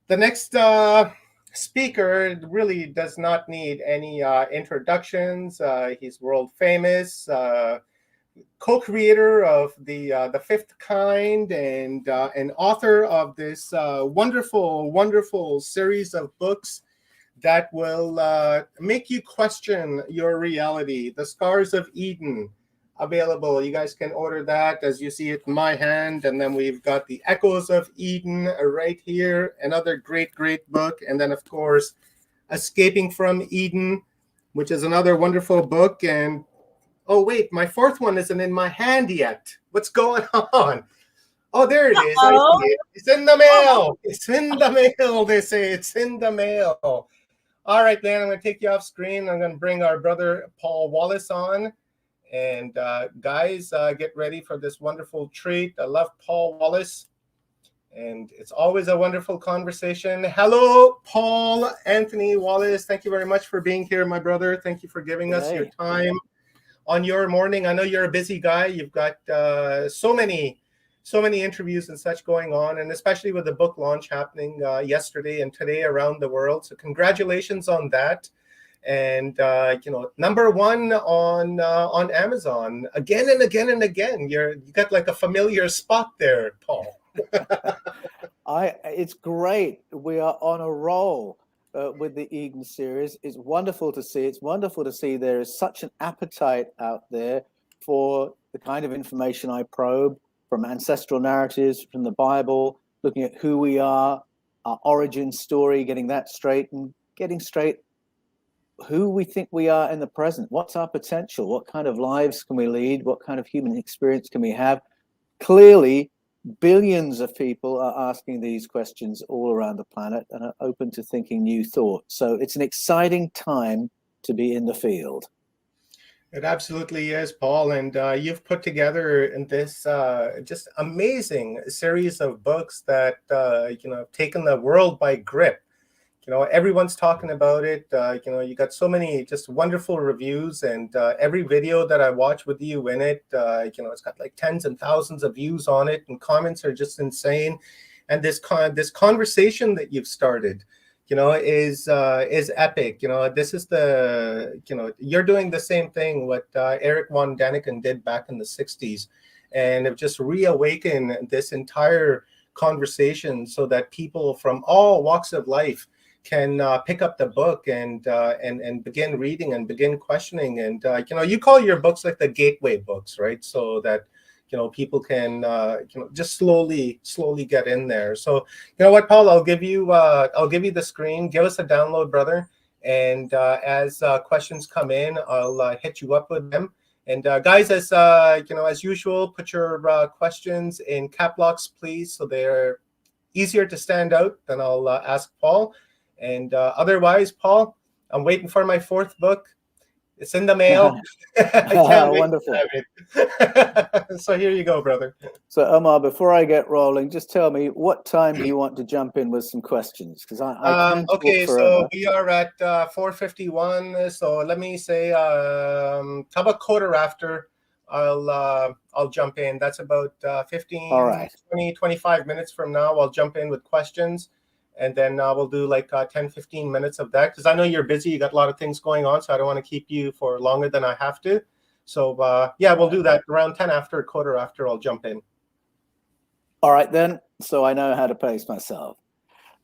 The next speaker really does not need any introductions. He's world famous, co-creator of the Fifth Kind, and an author of this wonderful series of books that will make you question your reality. The Scars of Eden, available. You guys can order that as you see it in my hand. And then we've got the Echoes of Eden right here, another great book. And then, of course, Escaping from Eden, which is another wonderful book. And oh, wait, my fourth one isn't in my hand yet. What's going on? Oh, there it is. I see it. It's in the mail. It's in the mail. They say it's in the mail. All right, Dan, I'm going to take you off screen. I'm going to bring our brother Paul Wallis on. And guys, get ready for this wonderful treat. I love Paul Wallis. And it's always a wonderful conversation. Hello, Paul Anthony Wallis. Thank you very much for being here, my brother. Thank you for giving us your time on your morning. I know you're a busy guy. You've got so many interviews and such going on, and especially with the book launch happening yesterday and today around the world. So congratulations on that. And number one on Amazon again and again and again. You got like a familiar spot there, Paul. It's great. We are on a roll with the Eden series. It's wonderful to see. It's wonderful to see there is such an appetite out there for the kind of information I probe, from ancestral narratives, from the Bible, looking at who we are, our origin story, getting that straight, and getting straight who we think we are in the present. What's our potential? What kind of lives can we lead? What kind of human experience can we have? Clearly, billions of people are asking these questions all around the planet and are open to thinking new thoughts. So it's an exciting time to be in the field. It absolutely is, Paul. And you've put together in this just amazing series of books that have taken the world by grip. Everyone's talking about it. You got so many just wonderful reviews, and every video that I watch with you in it, it's got like tens and thousands of views on it, and comments are just insane. And this conversation that you've started, is epic. This is you're doing the same thing what Eric von Däniken did back in the 60s, and have just reawakened this entire conversation so that people from all walks of life can pick up the book and begin reading and begin questioning. And you call your books like the gateway books, right? So that people can just slowly get in there. So you know what, Paul, I'll give you the screen. Give us a download, brother. And as questions come in, I'll hit you up with them. And guys, as usual, put your questions in cap locks, please, so they're easier to stand out. Then I'll ask Paul. And otherwise, Paul, I'm waiting for my fourth book. It's in the mail. I can't wait. Wonderful. To have it. So here you go, brother. So Omar, before I get rolling, just tell me, what time do you want to jump in with some questions? Because I okay, so we are at 4:51. So let me say, how about quarter after? I'll jump in. That's about 15, all right. 20, 25 minutes from now. I'll jump in with questions. And then we'll do like 10, 15 minutes of that, because I know you're busy. You got a lot of things going on, so I don't want to keep you for longer than I have to. So, yeah, we'll do that around 10 after, quarter after. I'll jump in. All right, then. So I know how to pace myself.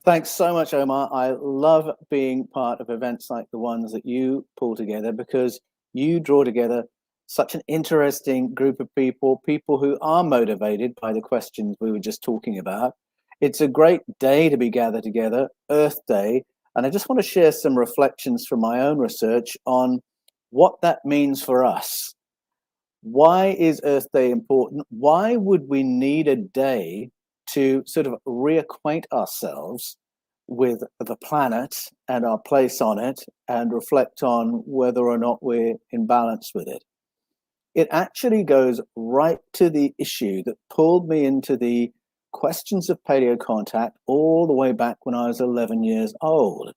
Thanks so much, Omar. I love being part of events like the ones that you pull together, because you draw together such an interesting group of people who are motivated by the questions we were just talking about. It's a great day to be gathered together, Earth Day, and I just want to share some reflections from my own research on what that means for us. Why is Earth Day important? Why would we need a day to sort of reacquaint ourselves with the planet and our place on it, and reflect on whether or not we're in balance with it? It actually goes right to the issue that pulled me into the questions of paleo contact all the way back when I was 11 years old.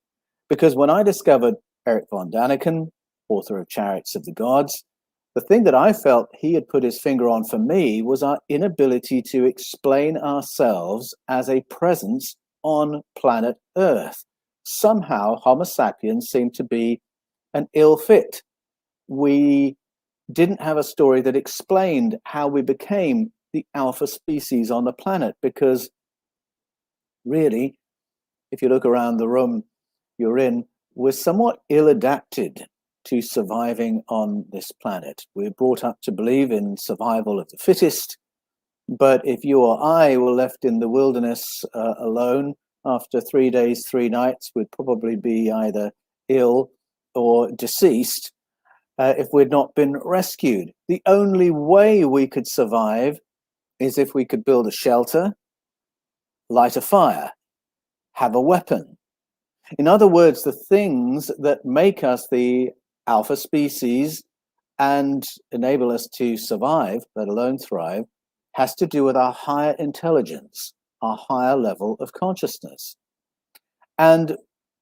Because when I discovered Eric von Däniken, author of Chariots of the Gods, the thing that I felt he had put his finger on for me was our inability to explain ourselves as a presence on planet Earth. Somehow Homo sapiens seemed to be an ill fit. We didn't have a story that explained how we became the alpha species on the planet, because really, if you look around the room you're in, we're somewhat ill-adapted to surviving on this planet. We're brought up to believe in survival of the fittest, but if you or I were left in the wilderness alone, after 3 days, 3 nights, we'd probably be either ill or deceased if we'd not been rescued. The only way we could survive is if we could build a shelter, light a fire, have a weapon. In other words, the things that make us the alpha species and enable us to survive, let alone thrive, has to do with our higher intelligence, our higher level of consciousness. And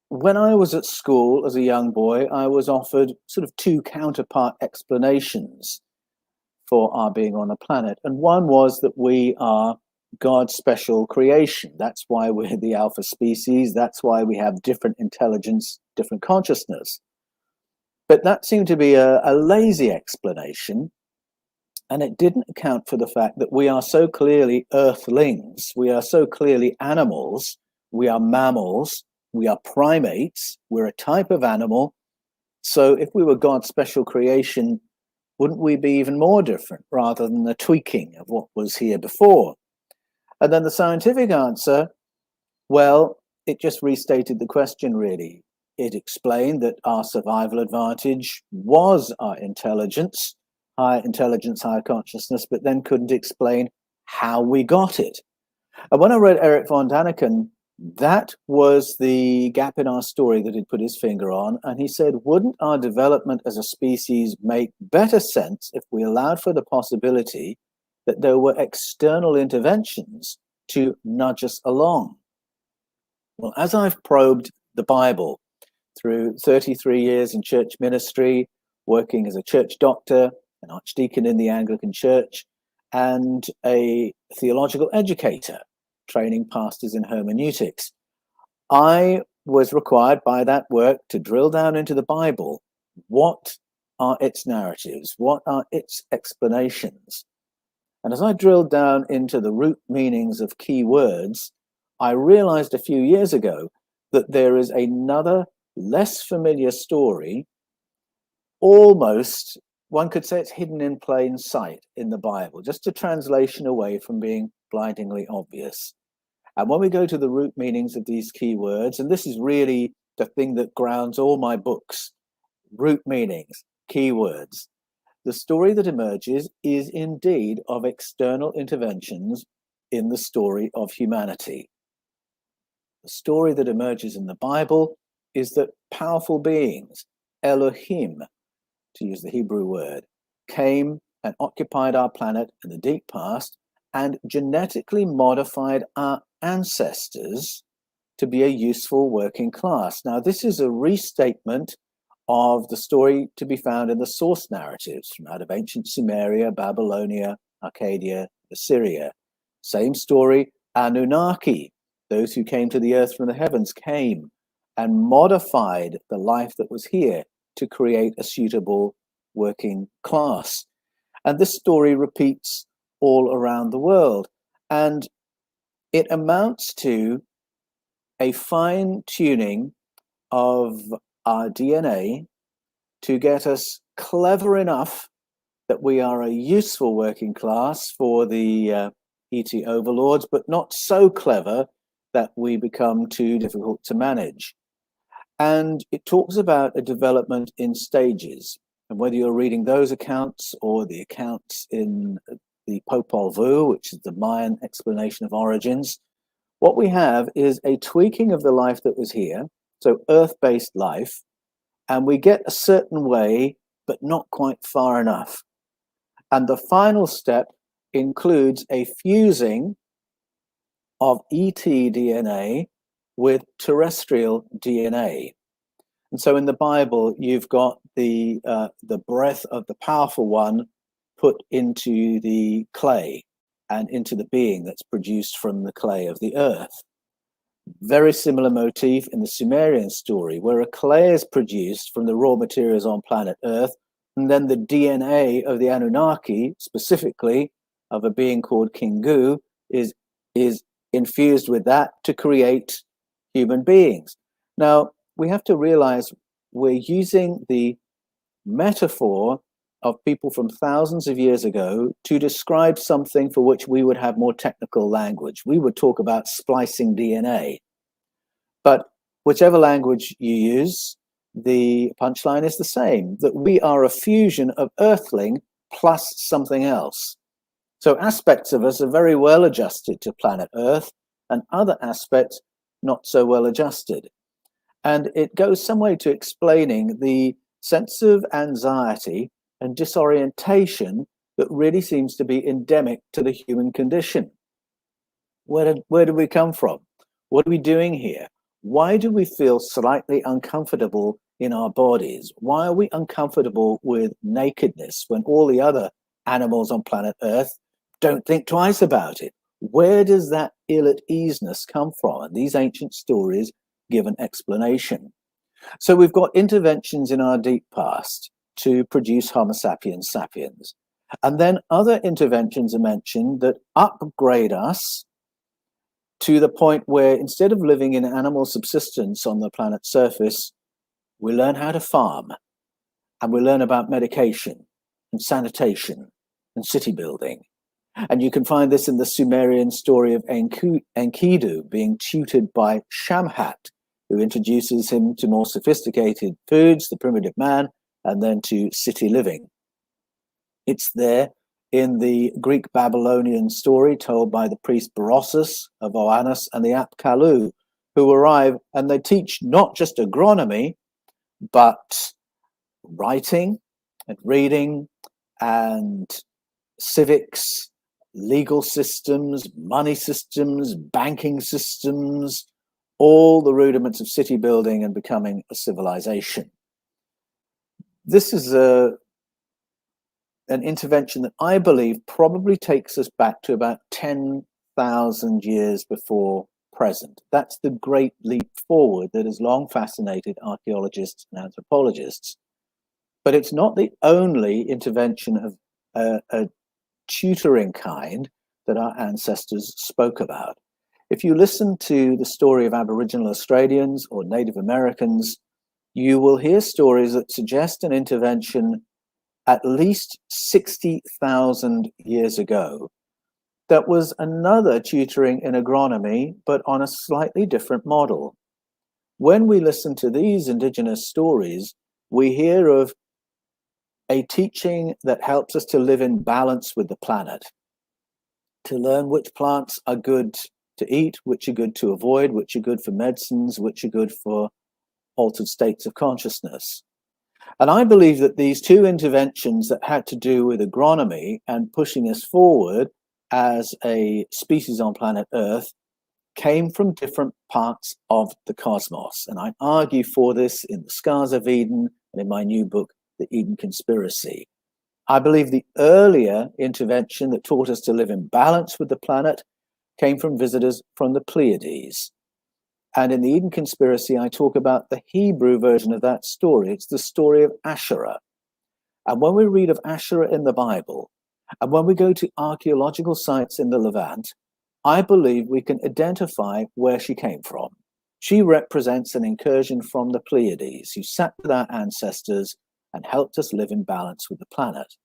when I was at school as a young boy, I was offered sort of 2 counterpart explanations for our being on the planet. And one was that we are God's special creation. That's why we're the alpha species. That's why we have different intelligence, different consciousness. But that seemed to be a lazy explanation. And it didn't account for the fact that we are so clearly earthlings. We are so clearly animals. We are mammals. We are primates. We're a type of animal. So if we were God's special creation, wouldn't we be even more different rather than the tweaking of what was here before? And then the scientific answer, well, it just restated the question, really. It explained that our survival advantage was our intelligence, higher intelligence, higher consciousness, but then couldn't explain how we got it. And when I read Erich von Däniken, that was the gap in our story that he'd put his finger on. And he said, wouldn't our development as a species make better sense if we allowed for the possibility that there were external interventions to nudge us along? Well, as I've probed the Bible through 33 years in church ministry, working as a church doctor, an archdeacon in the Anglican Church, and a theological educator, training pastors in hermeneutics, I was required by that work to drill down into the Bible. What are its narratives? What are its explanations? And as I drilled down into the root meanings of key words, I realized a few years ago that there is another less familiar story, almost, one could say it's hidden in plain sight in the Bible, just a translation away from being blindingly obvious. And when we go to the root meanings of these key words, and this is really the thing that grounds all my books, root meanings, key words, the story that emerges is indeed of external interventions in the story of humanity. The story that emerges in the Bible is that powerful beings, Elohim, to use the Hebrew word, came and occupied our planet in the deep past and genetically modified our ancestors to be a useful working class. Now, this is a restatement of the story to be found in the source narratives from out of ancient Sumeria, Babylonia, Arcadia, Assyria. Same story, Anunnaki, those who came to the earth from the heavens, came and modified the life that was here to create a suitable working class. And this story repeats all around the world. And it amounts to a fine-tuning of our DNA to get us clever enough that we are a useful working class for the ET overlords, but not so clever that we become too difficult to manage. And it talks about a development in stages. And whether you're reading those accounts or the accounts in the Popol Vuh, which is the Mayan explanation of origins, what we have is a tweaking of the life that was here, so earth-based life, and we get a certain way, but not quite far enough. And the final step includes a fusing of ET DNA with terrestrial DNA. And so in the Bible, you've got the breath of the powerful one put into the clay and into the being that's produced from the clay of the earth. Very similar motif in the Sumerian story, where a clay is produced from the raw materials on planet Earth, and then the DNA of the Anunnaki, specifically of a being called Kingu, is infused with that to create human beings. Now, we have to realize we're using the metaphor of people from thousands of years ago to describe something for which we would have more technical language. We would talk about splicing DNA. But whichever language you use, the punchline is the same, that we are a fusion of Earthling plus something else. So aspects of us are very well adjusted to planet Earth, and other aspects not so well adjusted. And it goes some way to explaining the sense of anxiety and disorientation that really seems to be endemic to the human condition. Where do we come from? What are we doing here? Why do we feel slightly uncomfortable in our bodies? Why are we uncomfortable with nakedness when all the other animals on planet Earth don't think twice about it? Where does that ill-at-easeness come from? And these ancient stories give an explanation. So we've got interventions in our deep past to produce Homo sapiens sapiens. And then other interventions are mentioned that upgrade us to the point where instead of living in animal subsistence on the planet's surface, we learn how to farm, and we learn about medication and sanitation and city building. And you can find this in the Sumerian story of Enkidu being tutored by Shamhat, who introduces him to more sophisticated foods, the primitive man, and then to city living. It's there in the Greek Babylonian story told by the priest Berossus of Oannes and the Apkallu, who arrive and they teach not just agronomy, but writing and reading and civics, legal systems, money systems, banking systems, all the rudiments of city building and becoming a civilization. This is an intervention that I believe probably takes us back to about 10,000 years before present. That's the great leap forward that has long fascinated archaeologists and anthropologists. But it's not the only intervention of a tutoring kind that our ancestors spoke about. If you listen to the story of Aboriginal Australians or Native Americans, you will hear stories that suggest an intervention at least 60,000 years ago that was another tutoring in agronomy, but on a slightly different model. When we listen to these indigenous stories, we hear of a teaching that helps us to live in balance with the planet, to learn which plants are good to eat, which are good to avoid, which are good for medicines, which are good for altered states of consciousness. And I believe that these two interventions that had to do with agronomy and pushing us forward as a species on planet Earth came from different parts of the cosmos. And I argue for this in The Scars of Eden and in my new book, The Eden Conspiracy. I believe the earlier intervention that taught us to live in balance with the planet came from visitors from the Pleiades. And in the Eden Conspiracy, I talk about the Hebrew version of that story. It's the story of Asherah. And when we read of Asherah in the Bible, and when we go to archaeological sites in the Levant, I believe we can identify where she came from. She represents an incursion from the Pleiades, who sat with our ancestors and helped us live in balance with the planet.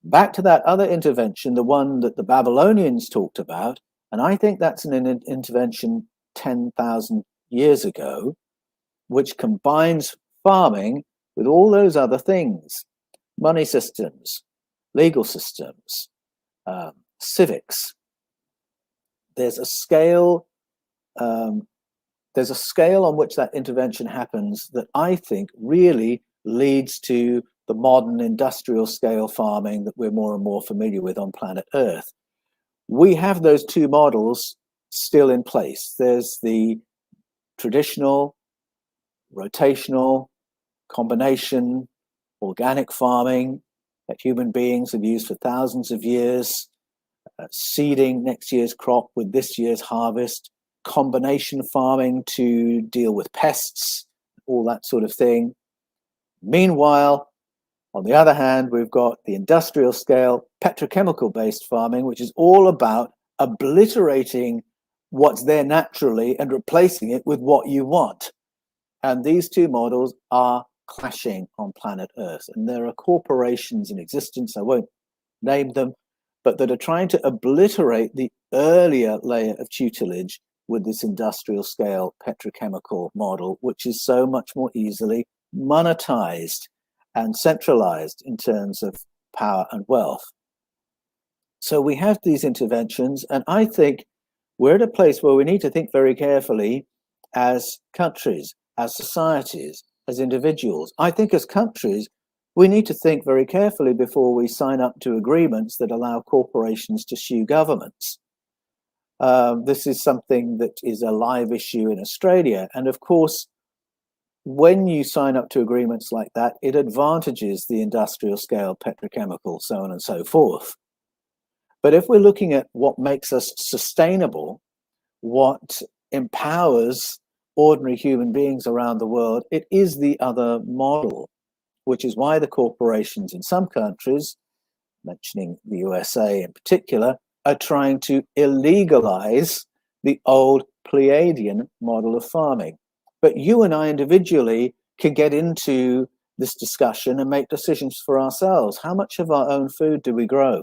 Back to that other intervention, the one that the Babylonians talked about, and I think that's an intervention 10,000 years ago, which combines farming with all those other things: money systems, legal systems, civics. There's a scale on which that intervention happens that I think really leads to the modern industrial scale farming that we're more and more familiar with on planet Earth. We have those two models still in place. There's the traditional, rotational, combination, organic farming that human beings have used for thousands of years, seeding next year's crop with this year's harvest. combination farming to deal with pests, all that sort of thing. Meanwhile, on the other hand, we've got the industrial scale petrochemical-based farming, which is all about obliterating what's there naturally and replacing it with what you want. And these two models are clashing on planet Earth. And there are corporations in existence, I won't name them, but that are trying to obliterate the earlier layer of tutelage with this industrial scale petrochemical model, which is so much more easily monetized and centralized in terms of power and wealth. So we have these interventions, and I think we're at a place where we need to think very carefully as countries, as societies, as individuals. I think as countries, we need to think very carefully before we sign up to agreements that allow corporations to sue governments. This is something that is a live issue in Australia. And of course, when you sign up to agreements like that, it advantages the industrial scale petrochemical, so on and so forth. But if we're looking at what makes us sustainable, what empowers ordinary human beings around the world, it is the other model, which is why the corporations in some countries, mentioning the USA in particular, are trying to illegalize the old Pleiadian model of farming. But you and I individually can get into this discussion and make decisions for ourselves. How much of our own food do we grow?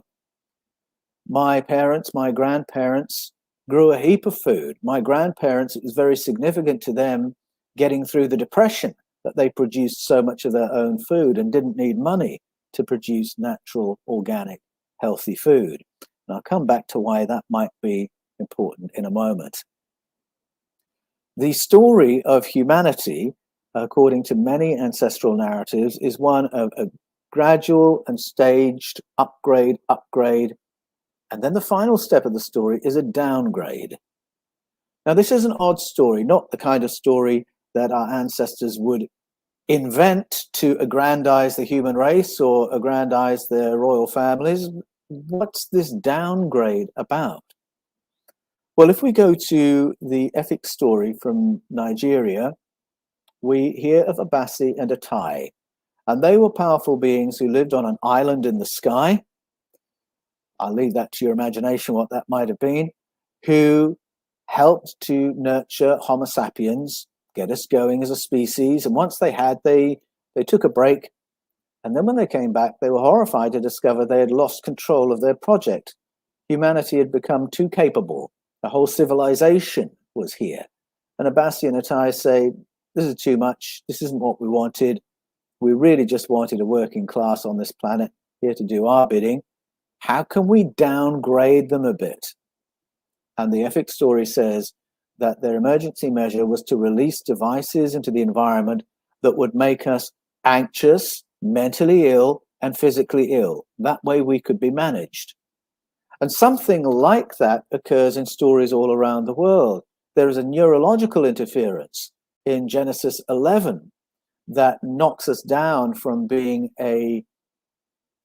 My parents, my grandparents grew a heap of food. My grandparents, it was very significant to them getting through the Depression that they produced so much of their own food and didn't need money to produce natural, organic, healthy food. And I'll come back to why that might be important in a moment. The story of humanity, according to many ancestral narratives, is one of a gradual and staged upgrade, and then the final step of the story is a downgrade. Now, this is an odd story, not the kind of story that our ancestors would invent to aggrandize the human race or aggrandize their royal families. What's this downgrade about? Well, if we go to the epic story from Nigeria, we hear of a Bassi and a Tai, and they were powerful beings who lived on an island in the sky. I'll leave that to your imagination, what that might have been, who helped to nurture Homo sapiens, get us going as a species. And once they had, they took a break. And then when they came back, they were horrified to discover they had lost control of their project. Humanity had become too capable. The whole civilization was here. And Abassi and Attai say, this is too much. This isn't what we wanted. We really just wanted a working class on this planet here to do our bidding. How can we downgrade them a bit? And the epic story says that their emergency measure was to release devices into the environment that would make us anxious, mentally ill, and physically ill. That way we could be managed. And something like that occurs in stories all around the world. There is a neurological interference in Genesis 11 that knocks us down from being a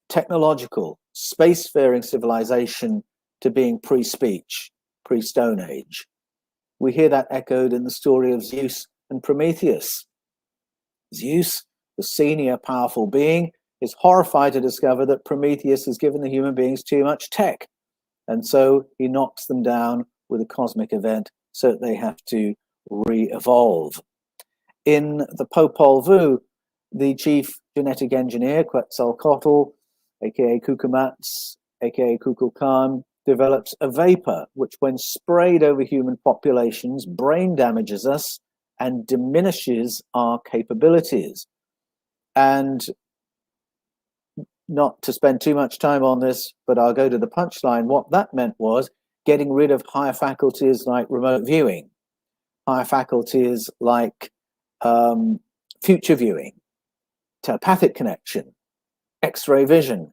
technological, spacefaring civilization to being pre-speech, pre-Stone Age. We hear that echoed in the story of Zeus and Prometheus. Zeus, the senior powerful being, is horrified to discover that Prometheus has given the human beings too much tech. And so he knocks them down with a cosmic event so that they have to re-evolve. In the Popol Vuh, the chief genetic engineer, Quetzalcoatl, aka Cucumatz, aka Kukulkan, develops a vapor which, when sprayed over human populations, brain damages us and diminishes our capabilities. And not to spend too much time on this, but I'll go to the punchline. What that meant was getting rid of higher faculties like remote viewing, higher faculties like future viewing, telepathic connection, X-ray vision,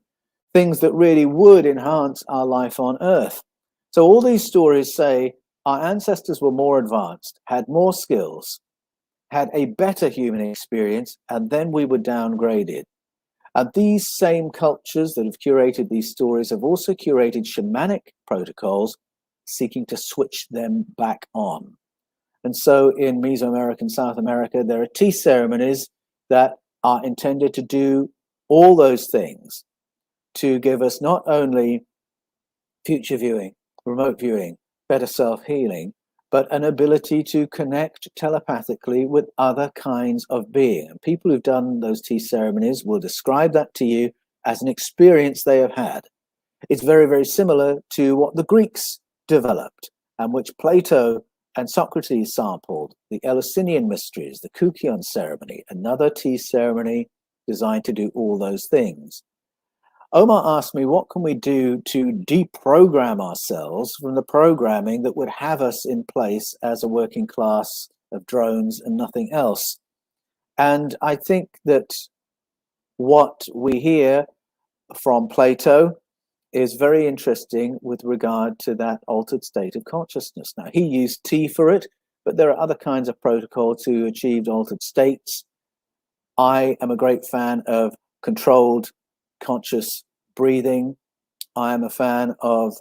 things that really would enhance our life on Earth. So all these stories say our ancestors were more advanced, had more skills, had a better human experience, and then we were downgraded. And these same cultures that have curated these stories have also curated shamanic protocols seeking to switch them back on. And so in Mesoamerican South America, there are tea ceremonies that are intended to do all those things, to give us not only future viewing, remote viewing, better self-healing, but an ability to connect telepathically with other kinds of being. And people who've done those tea ceremonies will describe that to you as an experience they have had. It's very, very similar to what the Greeks developed, and which Plato and Socrates sampled, the Eleusinian mysteries, the Kukion ceremony, another tea ceremony designed to do all those things. Omar asked me, what can we do to deprogram ourselves from the programming that would have us in place as a working class of drones and nothing else? And I think that what we hear from Plato is very interesting with regard to that altered state of consciousness. Now, he used tea for it, but there are other kinds of protocols who achieved altered states. I am a great fan of controlled conscious breathing. I am a fan of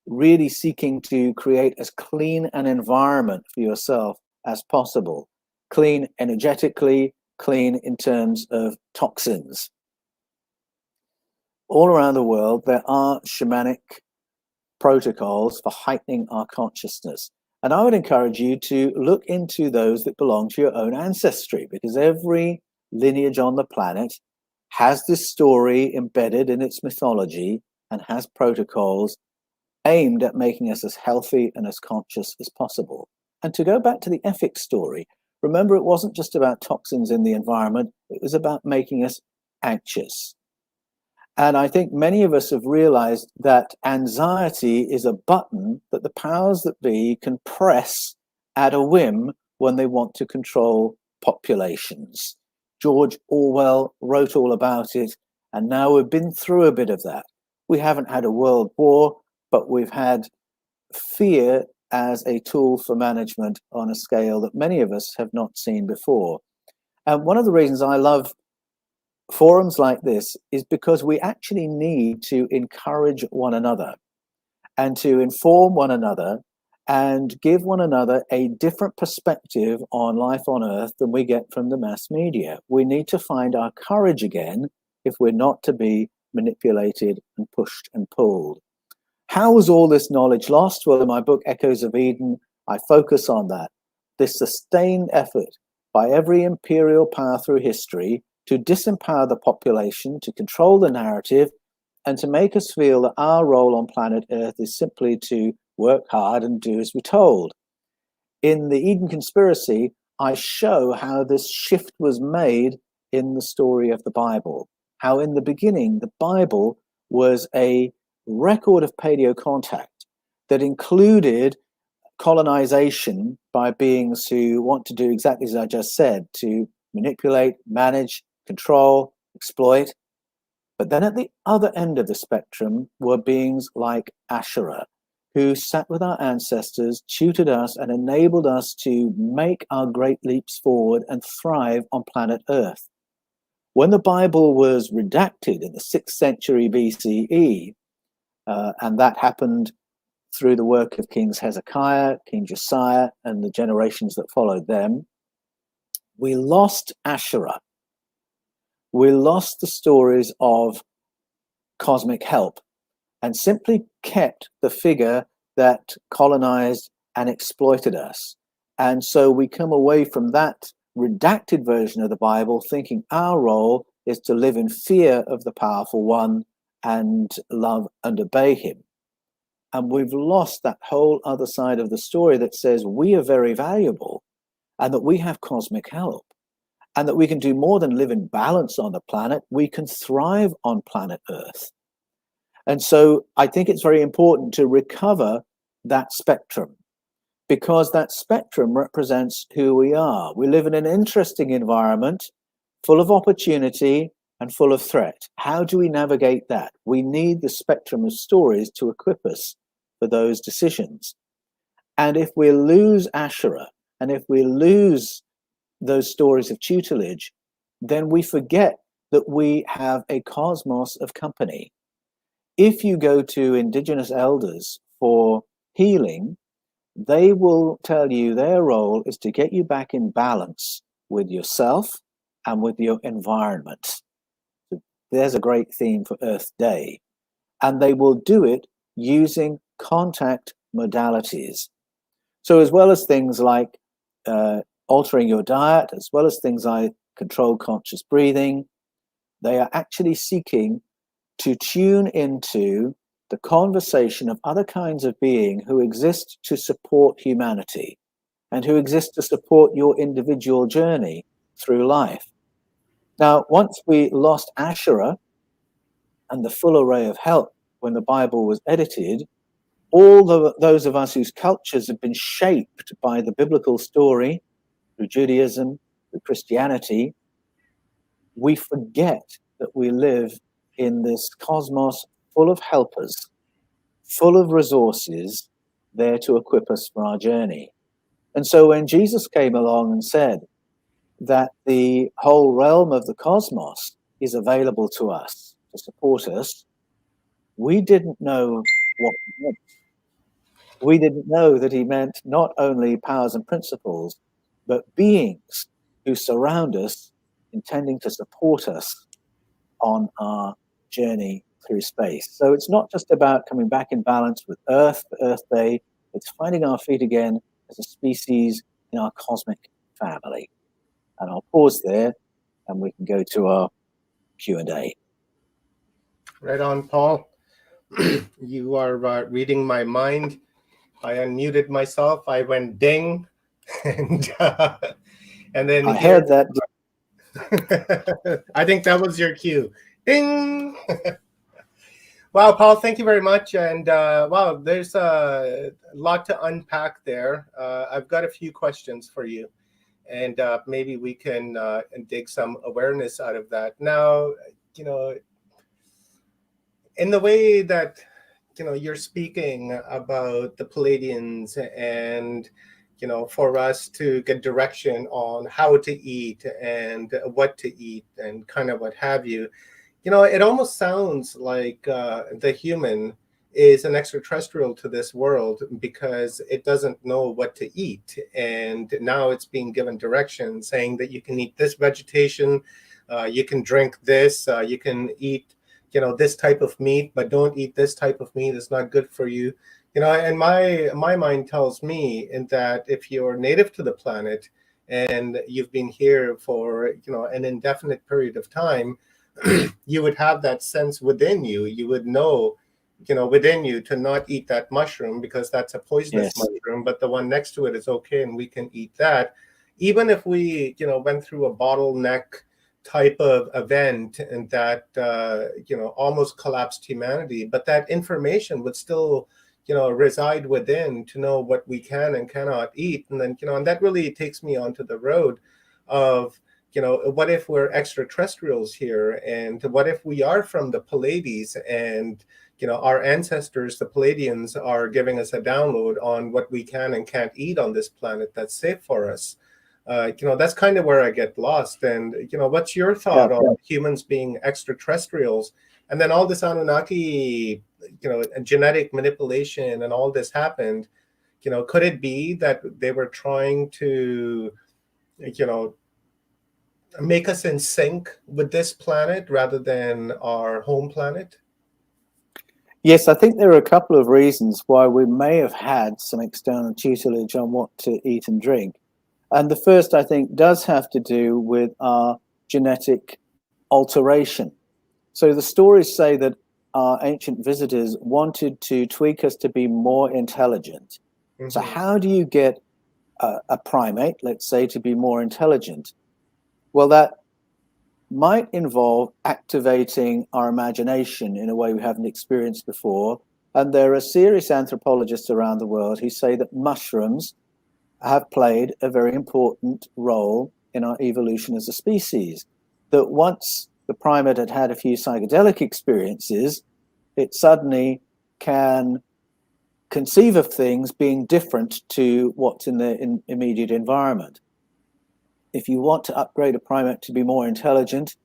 really seeking to create as clean an environment for yourself as possible. Clean energetically, clean in terms of toxins. All around the world, there are shamanic protocols for heightening our consciousness. And I would encourage you to look into those that belong to your own ancestry, because every lineage on the planet has this story embedded in its mythology and has protocols aimed at making us as healthy and as conscious as possible. And to go back to the ethics story, remember, it wasn't just about toxins in the environment, it was about making us anxious. And I think many of us have realized that anxiety is a button that the powers that be can press at a whim when they want to control populations. George Orwell wrote all about it, and now we've been through a bit of that. We haven't had a world war, but we've had fear as a tool for management on a scale that many of us have not seen before. And one of the reasons I love forums like this is because we actually need to encourage one another and to inform one another and give one another a different perspective on life on Earth than we get from the mass media. We need to find our courage again if we're not to be manipulated and pushed and pulled. How was all this knowledge lost? Well, in my book, Echoes of Eden, I focus on that. This sustained effort by every imperial power through history to disempower the population, to control the narrative, and to make us feel that our role on planet Earth is simply to work hard and do as we're told. In the Eden Conspiracy, I show how this shift was made in the story of the Bible, how in the beginning, the Bible was a record of paleo contact that included colonization by beings who want to do exactly as I just said, to manipulate, manage, control, exploit. But then at the other end of the spectrum were beings like Asherah, who sat with our ancestors, tutored us, and enabled us to make our great leaps forward and thrive on planet Earth. When the Bible was redacted in the 6th century BCE, and that happened through the work of Kings Hezekiah, King Josiah, and the generations that followed them, we lost Asherah. We lost the stories of cosmic help and simply kept the figure that colonized and exploited us. And so we come away from that redacted version of the Bible thinking our role is to live in fear of the powerful one and love and obey him. And we've lost that whole other side of the story that says we are very valuable and that we have cosmic help and that we can do more than live in balance on the planet. We can thrive on planet Earth. And so I think it's very important to recover that spectrum, because that spectrum represents who we are. We live in an interesting environment full of opportunity and full of threat. How do we navigate that? We need the spectrum of stories to equip us for those decisions. And if we lose Asherah, and if we lose those stories of tutelage, then we forget that we have a cosmos of company. if you go to indigenous elders for healing, they will tell you their role is to get you back in balance with yourself and with your environment. So there's a great theme for Earth Day. And they will do it using contact modalities. So as well as things like altering your diet, as well as things like controlled conscious breathing, they are actually seeking to tune into the conversation of other kinds of being who exist to support humanity and who exist to support your individual journey through life. Now, once we lost Asherah and the full array of help when the Bible was edited, all those of us whose cultures have been shaped by the biblical story, through Judaism, through Christianity, we forget that we live in this cosmos full of helpers, full of resources there to equip us for our journey. And so when Jesus came along and said that the whole realm of the cosmos is available to us to support us, we didn't know what he meant. We didn't know that he meant not only powers and principles, but beings who surround us, intending to support us on our journey through space. So it's not just about coming back in balance with Earth for Earth Day, it's finding our feet again as a species in our cosmic family. And I'll pause there and we can go to our Q&A. Right on, Paul. You are reading my mind. I unmuted myself. I went ding, and then I heard that. I think that was your cue. Ding. Wow, Paul, thank you very much. And wow, there's a lot to unpack there. I've got a few questions for you, and maybe we can dig some awareness out of that. Now, in the way that you're speaking about the Palladians and for us to get direction on how to eat and what to eat and kind of what have you, it almost sounds like the human is an extraterrestrial to this world because it doesn't know what to eat, and now it's being given direction saying that you can eat this vegetation, you can drink this, you can eat this type of meat, but don't eat this type of meat. It's not good for you. And my mind tells me in that if you're native to the planet and you've been here for, an indefinite period of time, you would have that sense within you. You would know, within you to not eat that mushroom because that's a poisonous mushroom, but the one next to it is okay and we can eat that. Even if we, went through a bottleneck type of event and that almost collapsed humanity, but that information would still reside within to know what we can and cannot eat. And then and that really takes me onto the road of what if we're extraterrestrials here, and what if we are from the Pallades and our ancestors, the Palladians, are giving us a download on what we can and can't eat on this planet that's safe for us. That's kind of where I get lost. And, what's your thought on humans being extraterrestrials? And then all this Anunnaki, genetic manipulation and all this happened, could it be that they were trying to, make us in sync with this planet rather than our home planet? Yes, I think there are a couple of reasons why we may have had some external tutelage on what to eat and drink. And the first, I think, does have to do with our genetic alteration. So the stories say that our ancient visitors wanted to tweak us to be more intelligent. Mm-hmm. So how do you get a primate, let's say, to be more intelligent? Well, that might involve activating our imagination in a way we haven't experienced before. And there are serious anthropologists around the world who say that mushrooms have played a very important role in our evolution as a species. That once the primate had had a few psychedelic experiences, it suddenly can conceive of things being different to what's in the immediate environment. If you want to upgrade a primate to be more intelligent,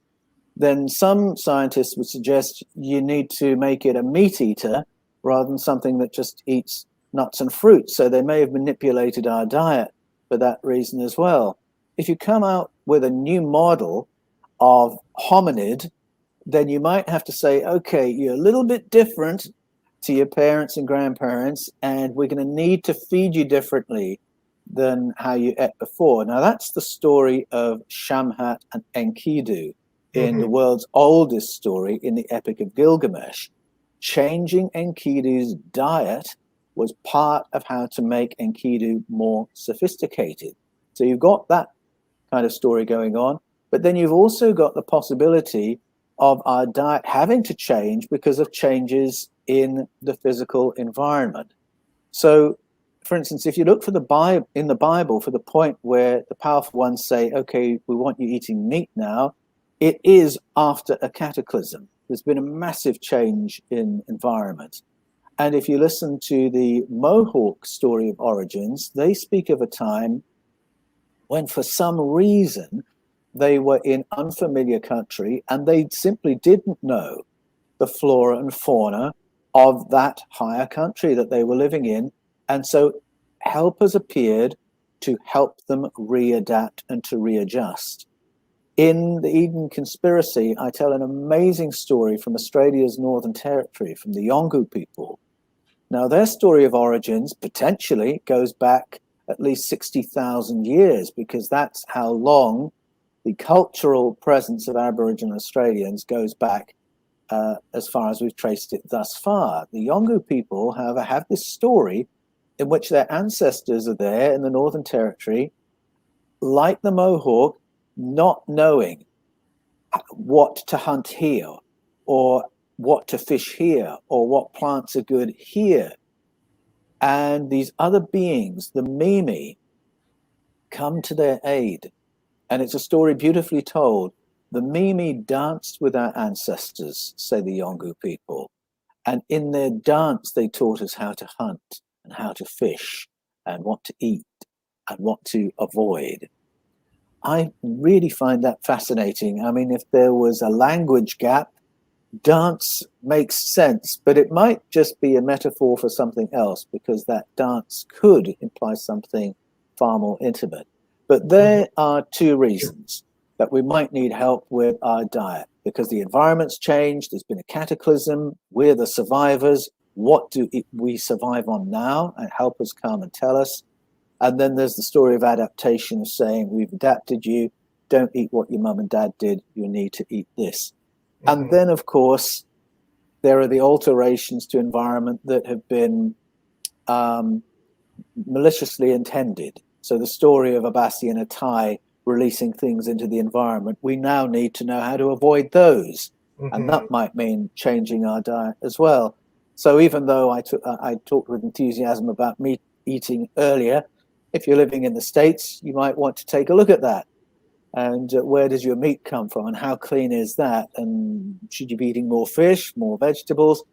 then some scientists would suggest you need to make it a meat eater rather than something that just eats nuts and fruits. So they may have manipulated our diet for that reason as well. If you come out with a new model of hominid, then you might have to say, okay, you're a little bit different to your parents and grandparents, and we're going to need to feed you differently than how you ate before. Now, that's the story of Shamhat and Enkidu in the world's oldest story in the Epic of Gilgamesh. Changing Enkidu's diet was part of how to make Enkidu more sophisticated. So you've got that kind of story going on, but then you've also got the possibility of our diet having to change because of changes in the physical environment. So, for instance, if you look for in the Bible for the point where the powerful ones say, okay, we want you eating meat now, it is after a cataclysm. There's been a massive change in environment. And if you listen to the Mohawk story of origins, they speak of a time when for some reason they were in unfamiliar country and they simply didn't know the flora and fauna of that higher country that they were living in. And so helpers appeared to help them readapt and to readjust. In the Eden Conspiracy, I tell an amazing story from Australia's Northern Territory, from the Yolngu people. Now, their story of origins potentially goes back at least 60,000 years, because that's how long the cultural presence of Aboriginal Australians goes back as far as we've traced it thus far. The Yolngu people, however, have this story in which their ancestors are there in the Northern Territory, like the Mohawk, not knowing what to hunt here, or what to fish here, or what plants are good here. And these other beings, the Mimi, come to their aid. And it's a story beautifully told. The Mimi danced with our ancestors, say the Yolngu people. And in their dance, they taught us how to hunt and how to fish and what to eat and what to avoid. I really find that fascinating. I mean, if there was a language gap, dance makes sense, but it might just be a metaphor for something else, because that dance could imply something far more intimate. But there are two reasons that we might need help with our diet, because the environment's changed, there's been a cataclysm, we're the survivors. What do we survive on now? And helpers come and tell us. And then there's the story of adaptation, saying we've adapted you, don't eat what your mum and dad did, you need to eat this. And then, of course, there are the alterations to environment that have been maliciously intended. So the story of Abasi and Atai releasing things into the environment, we now need to know how to avoid those. And that might mean changing our diet as well. So even though I talked with enthusiasm about meat eating earlier, if you're living in the States, you might want to take a look at that. And where does your meat come from, and how clean is that? And should you be eating more fish, more vegetables?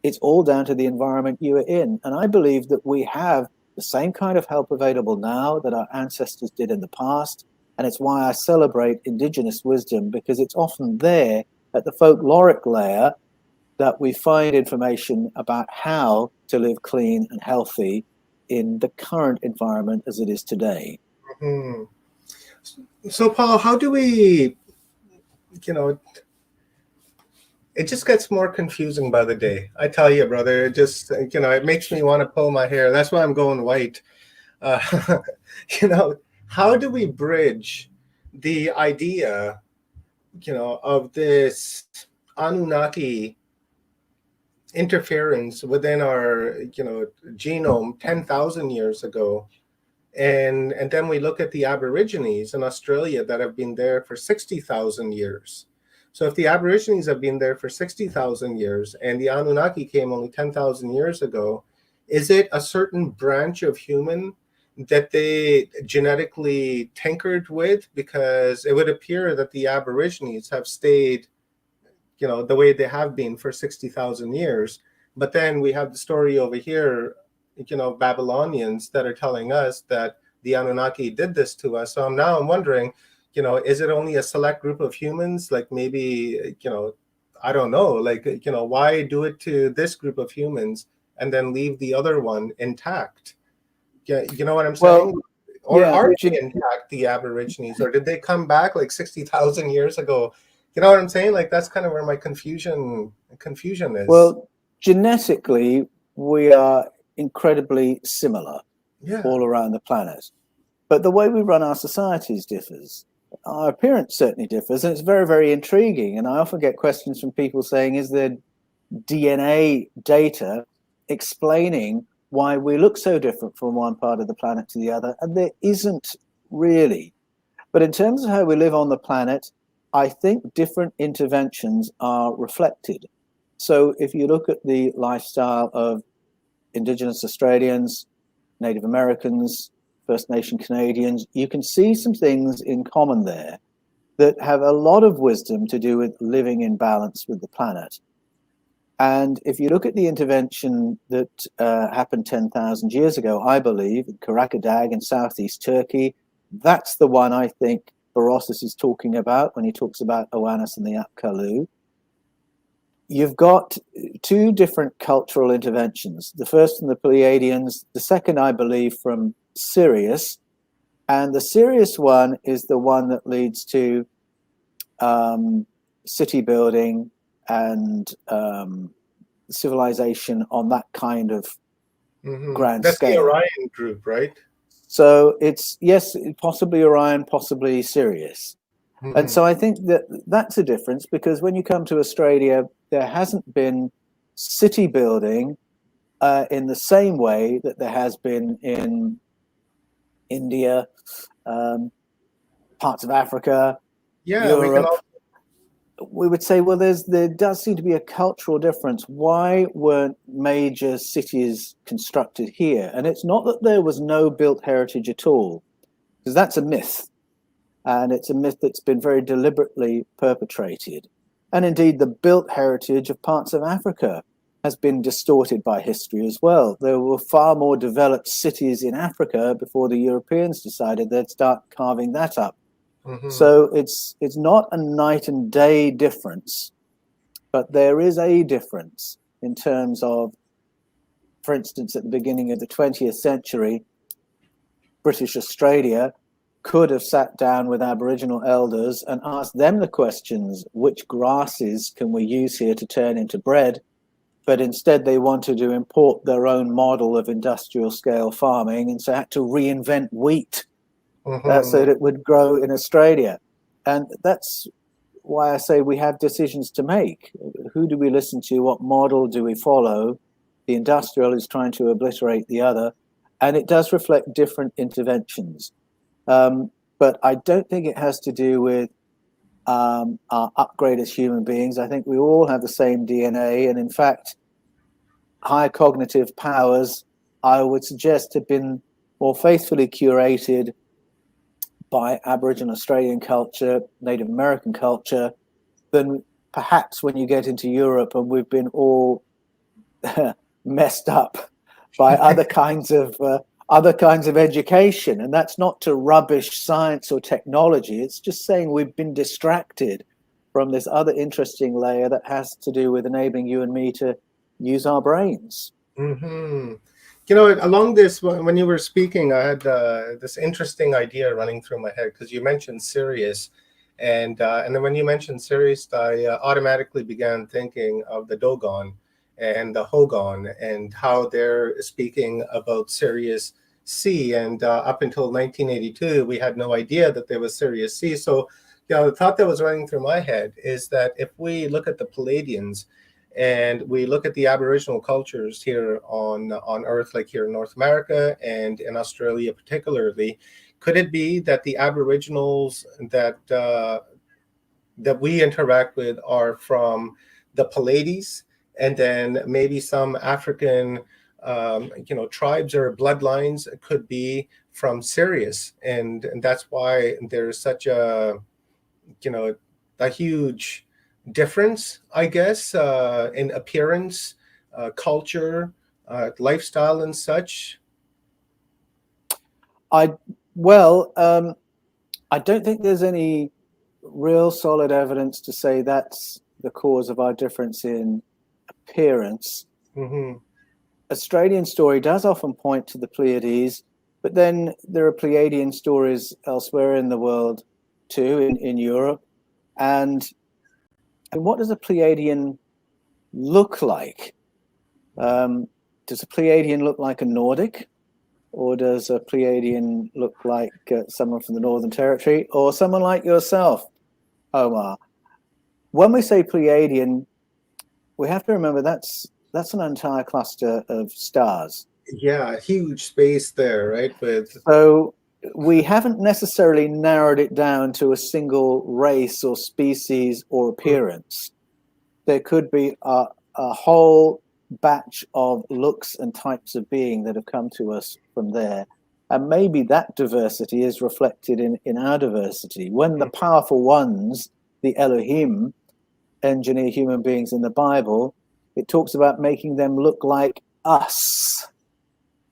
It's all down to the environment you are in. And I believe that we have the same kind of help available now that our ancestors did in the past. And it's why I celebrate indigenous wisdom, because it's often there at the folkloric layer that we find information about how to live clean and healthy in the current environment as it is today. So, Paul, how do we, it just gets more confusing by the day. I tell you, brother, it just, it makes me want to pull my hair. That's why I'm going white. How do we bridge the idea, of this Anunnaki interference within our, genome 10,000 years ago? And then we look at the Aborigines in Australia that have been there for 60,000 years. So if the Aborigines have been there for 60,000 years and the Anunnaki came only 10,000 years ago, is it a certain branch of human that they genetically tinkered with? Because it would appear that the Aborigines have stayed, the way they have been for 60,000 years. But then we have the story over here, Babylonians that are telling us that the Anunnaki did this to us. So I'm wondering, is it only a select group of humans? Like maybe, I don't know, like, why do it to this group of humans and then leave the other one intact? Yeah, you know what I'm Well, saying? Or yeah, are they intact, the Aborigines, or did they come back like 60,000 years ago? You know what I'm saying? Like that's kind of where my confusion is. well, genetically, we are incredibly similar Yeah. all around the planet. But the way we run our societies differs. Our appearance certainly differs, and it's very, very intriguing. And I often get questions from people saying, is there DNA data explaining why we look so different from one part of the planet to the other? And there isn't really. But in terms of how we live on the planet, I think different interventions are reflected. So if you look at the lifestyle of Indigenous Australians, Native Americans, First Nation Canadians, you can see some things in common there that have a lot of wisdom to do with living in balance with the planet. And if you look at the intervention that happened 10,000 years ago, I believe, in Karakadag in southeast Turkey, that's the one I think Barossus is talking about when he talks about Oannes and the Apkallu. You've got two different cultural interventions. The first from the Pleiadians, the second, I believe, from Sirius. And the Sirius one is the one that leads to city building and civilization on that kind of grand That's the scale. Orion group, right? So it's, yes, possibly Orion, possibly Sirius. And so I think that that's a difference, because when you come to Australia, there hasn't been city building in the same way that there has been in India, parts of Africa, Yeah, we can Europe. all. We would say, well, there does seem to be a cultural difference. Why weren't major cities constructed here? And it's not that there was no built heritage at all, because that's a myth. And it's a myth that's been very deliberately perpetrated. And indeed, the built heritage of parts of Africa has been distorted by history as well. There were far more developed cities in Africa before the Europeans decided they'd start carving that up. So it's not a night and day difference, but there is a difference in terms of, for instance, at the beginning of the 20th century, British Australia could have sat down with Aboriginal elders and asked them the questions, which grasses can we use here to turn into bread? But instead they wanted to import their own model of industrial scale farming, and so had to reinvent wheat so that it would grow in Australia. And that's why I say we have decisions to make. Who do we listen to? What model do we follow? The industrial is trying to obliterate the other, and it does reflect different interventions. But I don't think it has to do with our upgrade as human beings. I think we all have the same DNA, and in fact, higher cognitive powers, I would suggest, have been more faithfully curated by Aboriginal Australian culture, Native American culture, than perhaps when you get into Europe, and we've been all messed up by other kinds of education. And that's not to rubbish science or technology. It's just saying we've been distracted from this other interesting layer that has to do with enabling you and me to use our brains. Along this, when you were speaking, I had this interesting idea running through my head, because you mentioned Sirius, and then when you mentioned Sirius, I automatically began thinking of the Dogon and the Hogon, and how they're speaking about Sirius C. And up until 1982, we had no idea that there was Sirius C. So, the thought that was running through my head is that if we look at the Pleiadians, and we look at the Aboriginal cultures here on Earth, like here in North America and in Australia particularly, could it be that the Aboriginals that we interact with are from the Pleiades, and then maybe some African tribes or bloodlines could be from Sirius, and that's why there's such a huge difference, I guess, in appearance, culture, lifestyle, and such? Well, I don't think there's any real solid evidence to say that's the cause of our difference in appearance. Mm-hmm. Australian story does often point to the Pleiades, but then there are Pleiadian stories elsewhere in the world too, in Europe. And what does a Pleiadian look like? Does a Pleiadian look like a Nordic? Or does a Pleiadian look like someone from the Northern Territory? Or someone like yourself, Omar? When we say Pleiadian, we have to remember that's an entire cluster of stars. Yeah, huge space there, right? So we haven't necessarily narrowed it down to a single race or species or appearance. There could be a whole batch of looks and types of being that have come to us from there. And maybe that diversity is reflected in our diversity. When the powerful ones, the Elohim, engineer human beings in the Bible, it talks about making them look like us.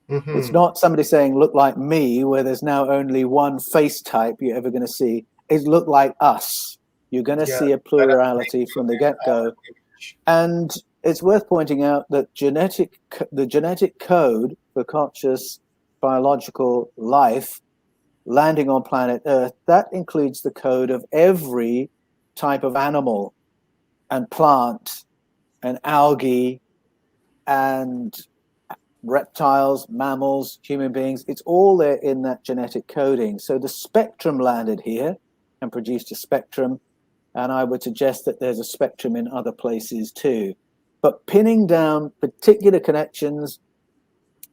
Mm-hmm. It's not somebody saying look like me, where there's now only one face type you're ever going to see. It's look like us. You're going to see a plurality from the get-go. And it's worth pointing out that the genetic code for conscious biological life landing on planet Earth, that includes the code of every type of animal and plant and algae and reptiles, mammals, human beings. It's all there in that genetic coding. So the spectrum landed here and produced a spectrum. And I would suggest that there's a spectrum in other places too. But pinning down particular connections,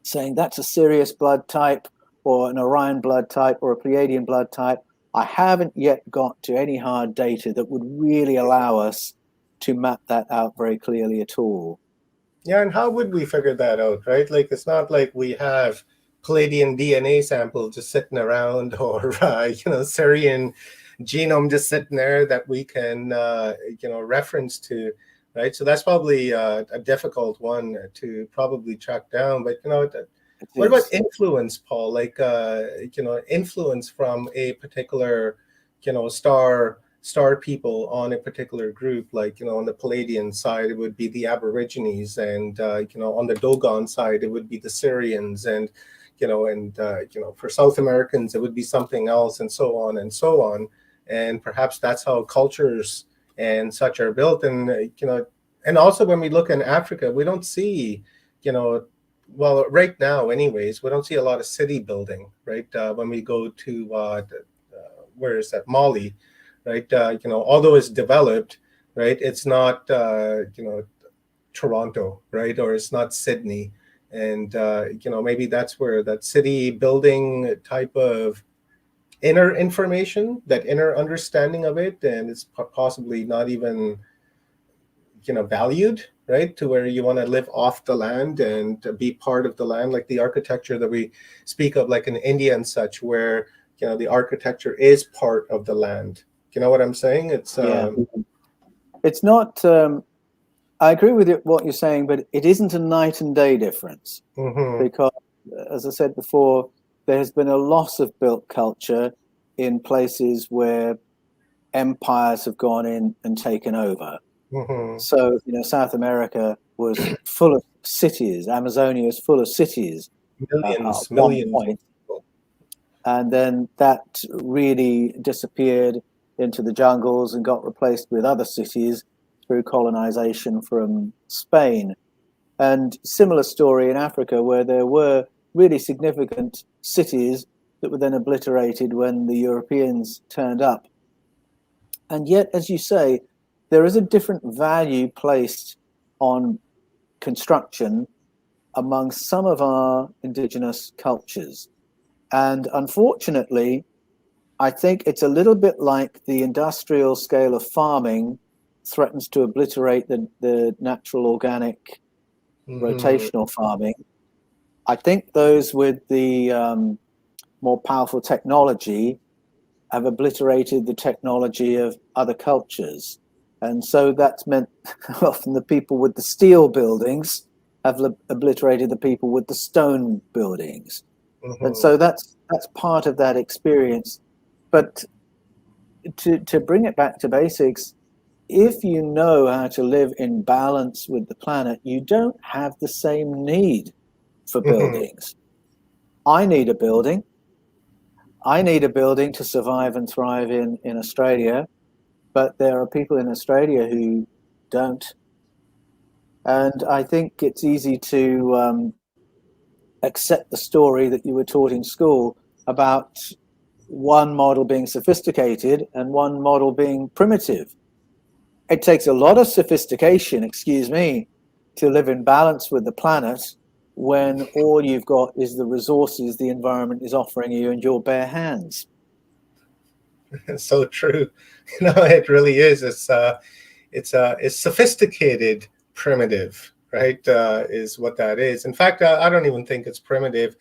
saying that's a Sirius blood type or an Orion blood type or a Pleiadian blood type, I haven't yet got to any hard data that would really allow us to map that out very clearly at all. Yeah, and how would we figure that out, right? Like, it's not like we have Palladian DNA sample just sitting around, or Syrian genome just sitting there that we can reference to, right? So that's probably a difficult one to probably track down. But what about influence, Paul? Like influence from a particular star people on a particular group. Like on the Palladian side it would be the Aborigines, and on the Dogon side it would be the Syrians, and for South Americans it would be something else, and so on and so on. And perhaps that's how cultures and such are built. And and also when we look in Africa, we don't see well, right now anyways, we don't see a lot of city building, right? When we go to where is that, Mali, right? Although it's developed, right, it's not Toronto, right, or it's not Sydney. And maybe that's where that city building type of inner information, that inner understanding of it, and it's possibly not even valued, right, to where you want to live off the land and be part of the land, like the architecture that we speak of, like in India and such, where the architecture is part of the land. You know what I'm saying? It's it's not I agree with what you're saying, but it isn't a night and day difference. Mm-hmm. Because as I said before, there has been a loss of built culture in places where empires have gone in and taken over. Mm-hmm. So South America was full of cities. Amazonia is full of cities. Millions. And then that really disappeared into the jungles and got replaced with other cities through colonization from Spain. And similar story in Africa, where there were really significant cities that were then obliterated when the Europeans turned up. And yet, as you say, there is a different value placed on construction among some of our indigenous cultures. And unfortunately, I think it's a little bit like the industrial scale of farming threatens to obliterate the natural organic rotational farming. I think those with the more powerful technology have obliterated the technology of other cultures. And so that's meant often the people with the steel buildings have obliterated the people with the stone buildings. And so that's part of that experience. But to bring it back to basics, if you know how to live in balance with the planet, you don't have the same need for buildings. I need a building. I need a building to survive and thrive in Australia, but there are people in Australia who don't. And I think it's easy to accept the story that you were taught in school about one model being sophisticated and one model being primitive. It takes a lot of sophistication, excuse me, to live in balance with the planet when all you've got is the resources the environment is offering you in your bare hands. It's so true. It really is. It's sophisticated primitive, right? Is what that is. In fact, I don't even think it's primitive.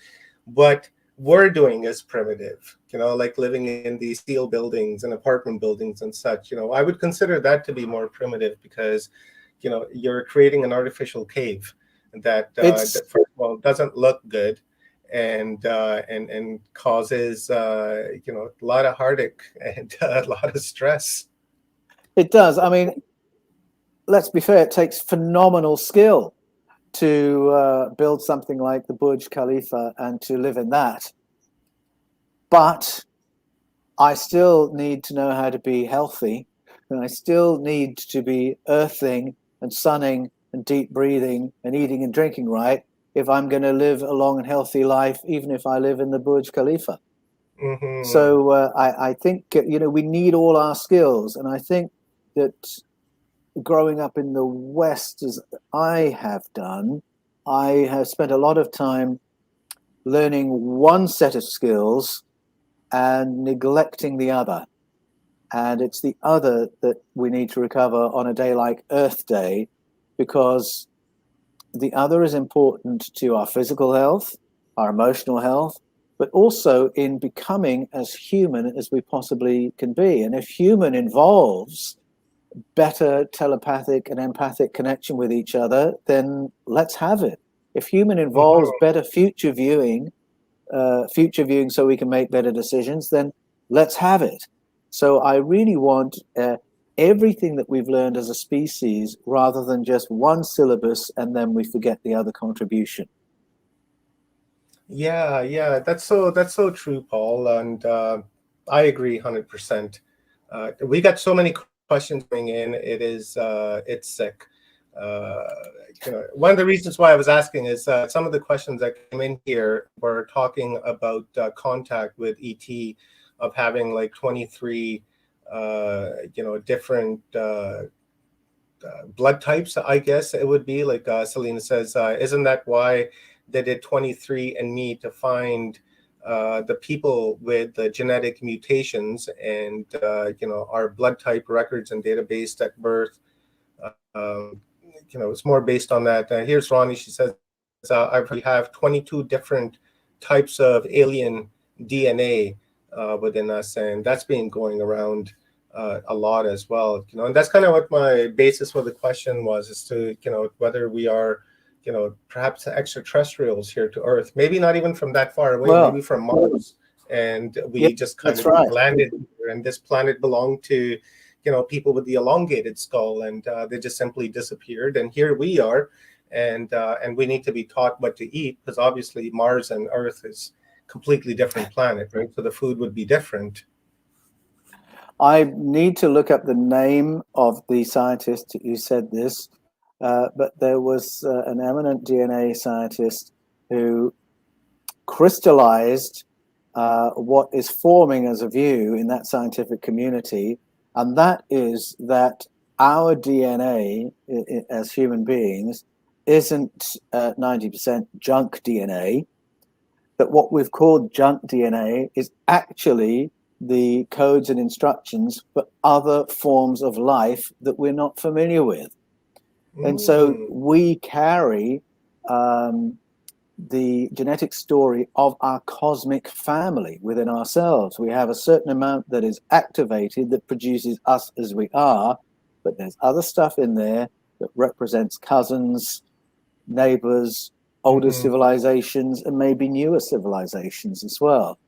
What we're doing is primitive, like living in these steel buildings and apartment buildings and such. I would consider that to be more primitive because, you're creating an artificial cave that first of all doesn't look good and causes a lot of heartache and a lot of stress. It does. I mean, let's be fair, it takes phenomenal skill to build something like the Burj Khalifa and to live in that. But I still need to know how to be healthy, and I still need to be earthing and sunning and deep breathing and eating and drinking right if I'm going to live a long and healthy life, even if I live in the Burj Khalifa. So I think, we need all our skills. And I think that growing up in the West, as I have done, I have spent a lot of time learning one set of skills and neglecting the other. And it's the other that we need to recover on a day like Earth Day, because the other is important to our physical health, our emotional health, but also in becoming as human as we possibly can be. And if human involves better telepathic and empathic connection with each other, then let's have it. If human involves better future viewing so we can make better decisions, then let's have it. So I really want everything that we've learned as a species rather than just one syllabus and then we forget the other contribution. Yeah, that's so true, Paul, and I agree 100%. We got so many questions coming in. It's sick. One of the reasons why I was asking is some of the questions that came in here were talking about contact with ET, of having like 23 different blood types, I guess it would be. Like Selena says, isn't that why they did 23andMe to find the people with the genetic mutations and our blood type records and database at birth? It's more based on that. Here's Ronnie. She says, I have 22 different types of alien DNA within us, and that's been going around a lot as well. And that's kind of what my basis for the question was, as to whether we are perhaps extraterrestrials here to Earth, maybe not even from that far away, maybe from Mars, and we just kind of landed here, and this planet belonged to people with the elongated skull, and they just simply disappeared, and here we are, and we need to be taught what to eat, because obviously Mars and Earth is completely different planet, right? So the food would be different. I need to look up the name of the scientist who said this, but there was an eminent DNA scientist who crystallized what is forming as a view in that scientific community, and that is that our DNA as human beings isn't 90% junk DNA, that what we've called junk DNA is actually the codes and instructions for other forms of life that we're not familiar with. And so we carry the genetic story of our cosmic family within ourselves. We have a certain amount that is activated that produces us as we are, but there's other stuff in there that represents cousins, neighbors, older civilizations, and maybe newer civilizations as well.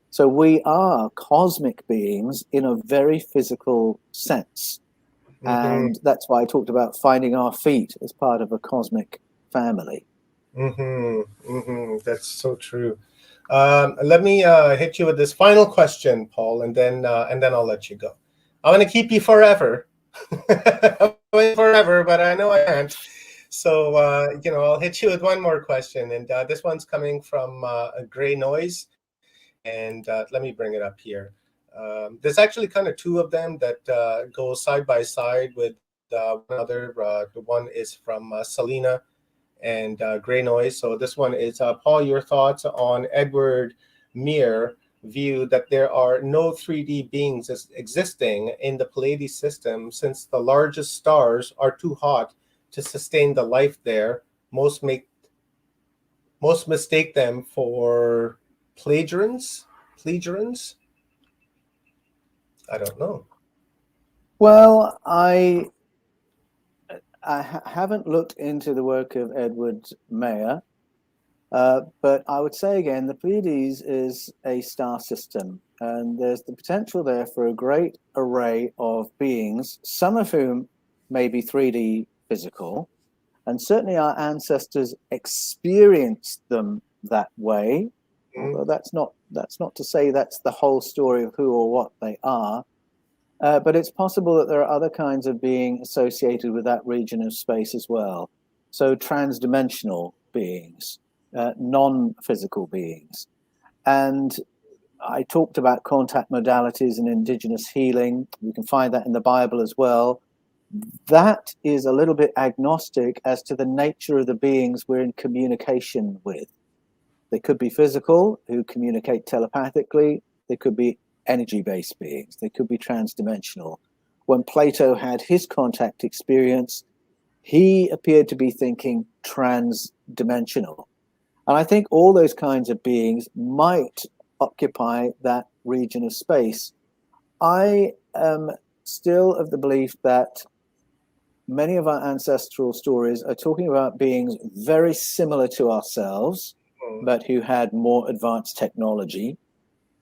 So we are cosmic beings in a very physical sense. Mm-hmm. And that's why I talked about finding our feet as part of a cosmic family. Mm-hmm. Mm-hmm. That's so true. Let me hit you with this final question, Paul, and then I'll let you go. I'm going to keep you forever, forever, but I know I can't. So I'll hit you with one more question, and this one's coming from a Gray Noise, and let me bring it up here. There's actually kind of two of them that go side by side with one another. The one is from Selena and Gray Noise. So this one is Paul, your thoughts on Edward Meir view that there are no 3D beings existing in the Pleiades system since the largest stars are too hot to sustain the life there. Most mistake them for plagiarians. I don't know. Well, I haven't looked into the work of Edward Meir, but I would say again, the Pleiades is a star system, and there's the potential there for a great array of beings, some of whom may be 3D physical, and certainly our ancestors experienced them that way. Although that's not to say that's the whole story of who or what they are. But it's possible that there are other kinds of being associated with that region of space as well. So transdimensional beings, non-physical beings. And I talked about contact modalities and indigenous healing. You can find that in the Bible as well. That is a little bit agnostic as to the nature of the beings we're in communication with. They could be physical, who communicate telepathically. They could be energy-based beings. They could be transdimensional. When Plato had his contact experience, he appeared to be thinking transdimensional. And I think all those kinds of beings might occupy that region of space. I am still of the belief that many of our ancestral stories are talking about beings very similar to ourselves, but who had more advanced technology.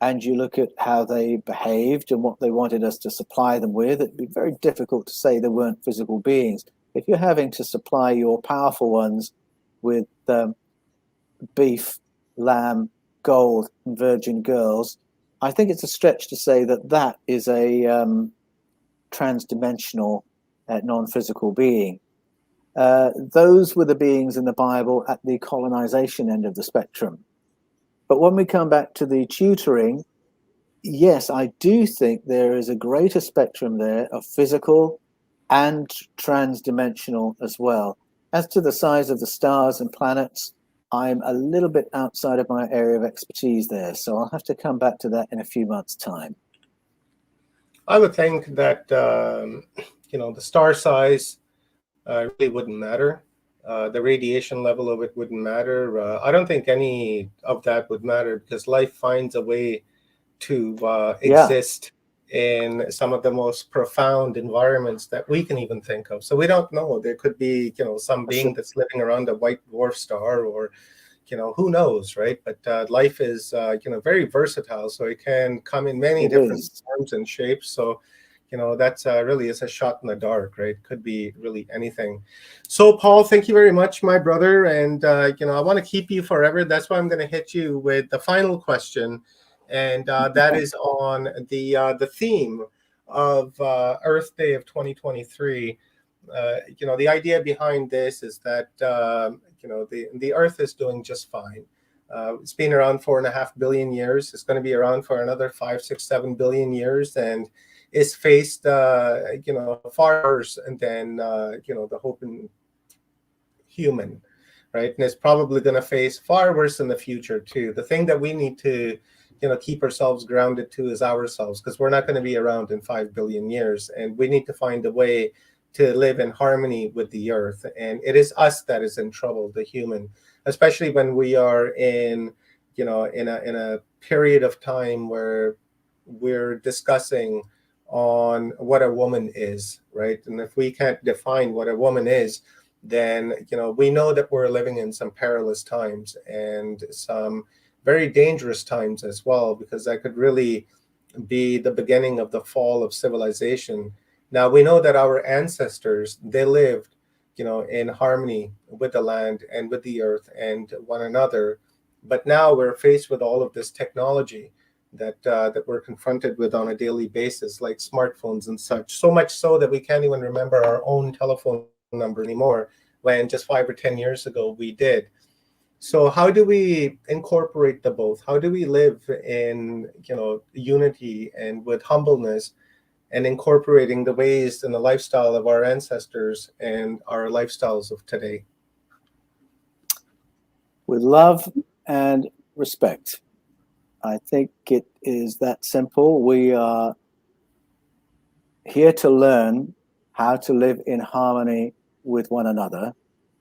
And you look at how they behaved and what they wanted us to supply them with, it'd be very difficult to say they weren't physical beings. If you're having to supply your powerful ones with beef, lamb, gold, and virgin girls, I think it's a stretch to say that that is a transdimensional, non-physical being. Those were the beings in the Bible at the colonization end of the spectrum. But when we come back to the tutoring, yes, I do think there is a greater spectrum there of physical and transdimensional as well. As to the size of the stars and planets, I'm a little bit outside of my area of expertise there, so I'll have to come back to that in a few months' time. I would think that the star size really wouldn't matter. The radiation level of it wouldn't matter. I don't think any of that would matter because life finds a way to exist in some of the most profound environments that we can even think of. So we don't know. There could be, some being that's living around a white dwarf star, or, who knows, right? But life is, very versatile. So it can come in many different forms and shapes. So that's really is a shot in the dark, right? Could be really anything. So Paul, thank you very much, my brother. And, I want to keep you forever. That's why I'm going to hit you with the final question. And that is on the theme of Earth Day of 2023. The idea behind this is that, the Earth is doing just fine. It's been around 4.5 billion years. It's going to be around for another 5, 6, 7 billion years. And it's faced, far worse than, the Hopi human, right? And it's probably going to face far worse in the future too. The thing that we need to, keep ourselves grounded to is ourselves, because we're not going to be around in 5 billion years. And we need to find a way to live in harmony with the earth. And it is us that is in trouble, the human, especially when we are in a period of time where we're discussing on what a woman is, right? And if we can't define what a woman is, then we know that we're living in some perilous times and some very dangerous times as well, because that could really be the beginning of the fall of civilization. Now we know that our ancestors, they lived, in harmony with the land and with the earth and one another. But now we're faced with all of this technology that we're confronted with on a daily basis, like smartphones and such. So much so that we can't even remember our own telephone number anymore, when just 5 or 10 years ago we did. So how do we incorporate the both? How do we live in, unity and with humbleness, and incorporating the ways and the lifestyle of our ancestors and our lifestyles of today? With love and respect. I think it is that simple. We are here to learn how to live in harmony with one another.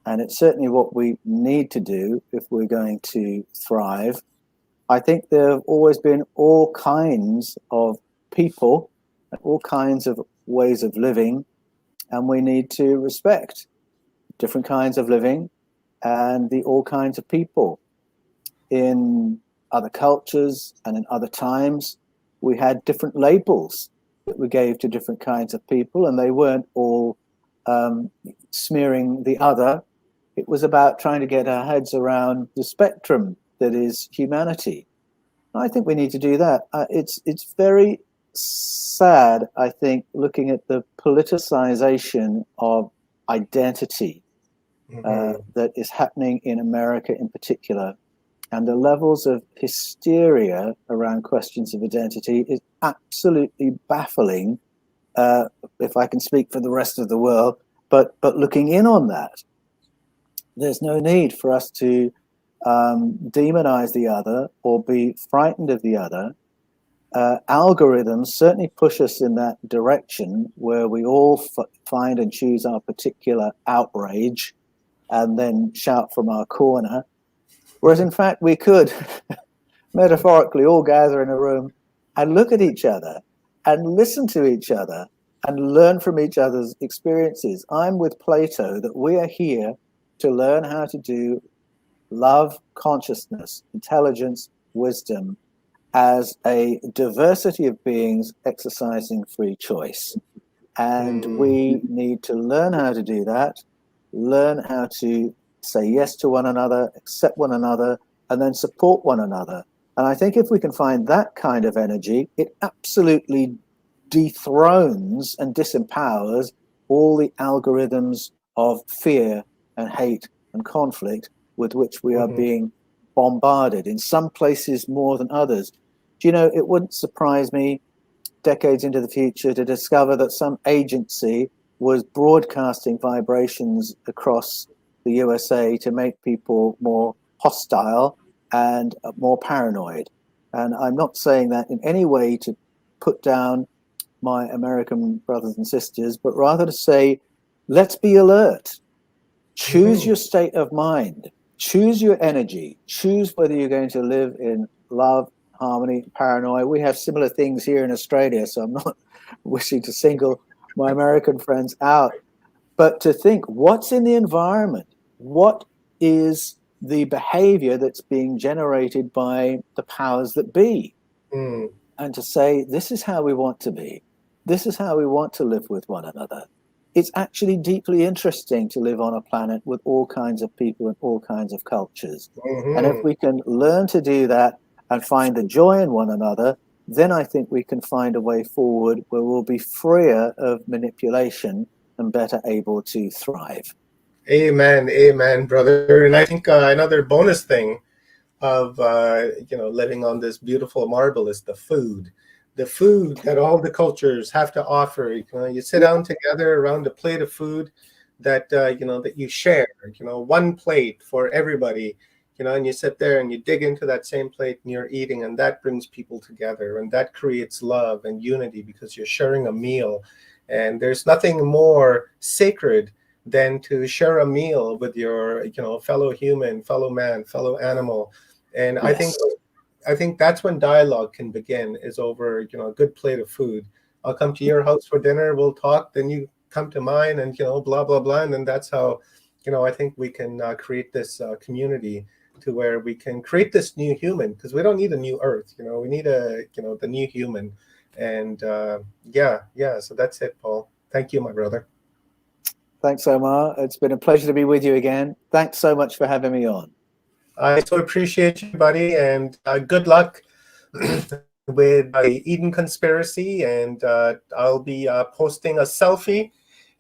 And it's certainly what we need to do if we're going to thrive. I think there have always been all kinds of people, all kinds of ways of living, and we need to respect different kinds of living and the all kinds of people. In other cultures and in other times, we had different labels that we gave to different kinds of people, and they weren't all smearing the other. It was about trying to get our heads around the spectrum that is humanity. I think we need to do that. It's very sad, I think, looking at the politicization of identity that is happening in America in particular. And the levels of hysteria around questions of identity is absolutely baffling, if I can speak for the rest of the world. But looking in on that, there's no need for us to demonize the other or be frightened of the other. Algorithms certainly push us in that direction, where we all find and choose our particular outrage and then shout from our corner. Whereas in fact, we could metaphorically all gather in a room and look at each other and listen to each other and learn from each other's experiences. I'm with Plato that we are here to learn how to do love, consciousness, intelligence, wisdom as a diversity of beings exercising free choice. And we need to learn how to do that, learn how to say yes to one another, accept one another, and then support one another. And I think if we can find that kind of energy, it absolutely dethrones and disempowers all the algorithms of fear and hate and conflict with which we are being bombarded, in some places more than others. Do you know, it wouldn't surprise me decades into the future to discover that some agency was broadcasting vibrations across the USA to make people more hostile and more paranoid. And I'm not saying that in any way to put down my American brothers and sisters, but rather to say, let's be alert. Choose your state of mind. Choose your energy. Choose whether you're going to live in love, harmony, paranoia. We have similar things here in Australia, so I'm not wishing to single my American friends out. But to think, what's in the environment? What is the behavior that's being generated by the powers that be? And to say, this is how we want to be. This is how we want to live with one another. It's actually deeply interesting to live on a planet with all kinds of people and all kinds of cultures. And if we can learn to do that and find the joy in one another, then I think we can find a way forward where we'll be freer of manipulation and better able to thrive. Amen, amen, brother. And I think another bonus thing of living on this beautiful marble is the food. The food that all the cultures have to offer. You sit down together around a plate of food that that you share. One plate for everybody. And you sit there and you dig into that same plate and you're eating, and that brings people together, and that creates love and unity because you're sharing a meal. And there's nothing more sacred than to share a meal with your fellow human, fellow man, fellow animal. And Yes. I think that's when dialogue can begin, is over a good plate of food. I'll come to your house for dinner, we'll talk, then you come to mine, and blah blah blah, and then that's how I think we can create this community to where we can create this new human, because we don't need a new earth, we need the new human. And yeah, so that's it, Paul. Thank you, my brother. Thanks, Omar. It's been a pleasure to be with you again. Thanks so much for having me on. I so appreciate you, buddy, and good luck with the Eden Conspiracy. And I'll be posting a selfie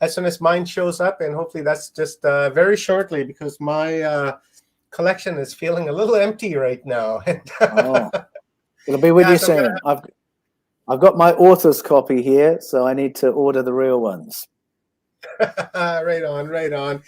as soon as mine shows up, and hopefully that's just very shortly, because my collection is feeling a little empty right now. Oh, it'll be with you soon. I've got my author's copy here, so I need to order the real ones. Right on.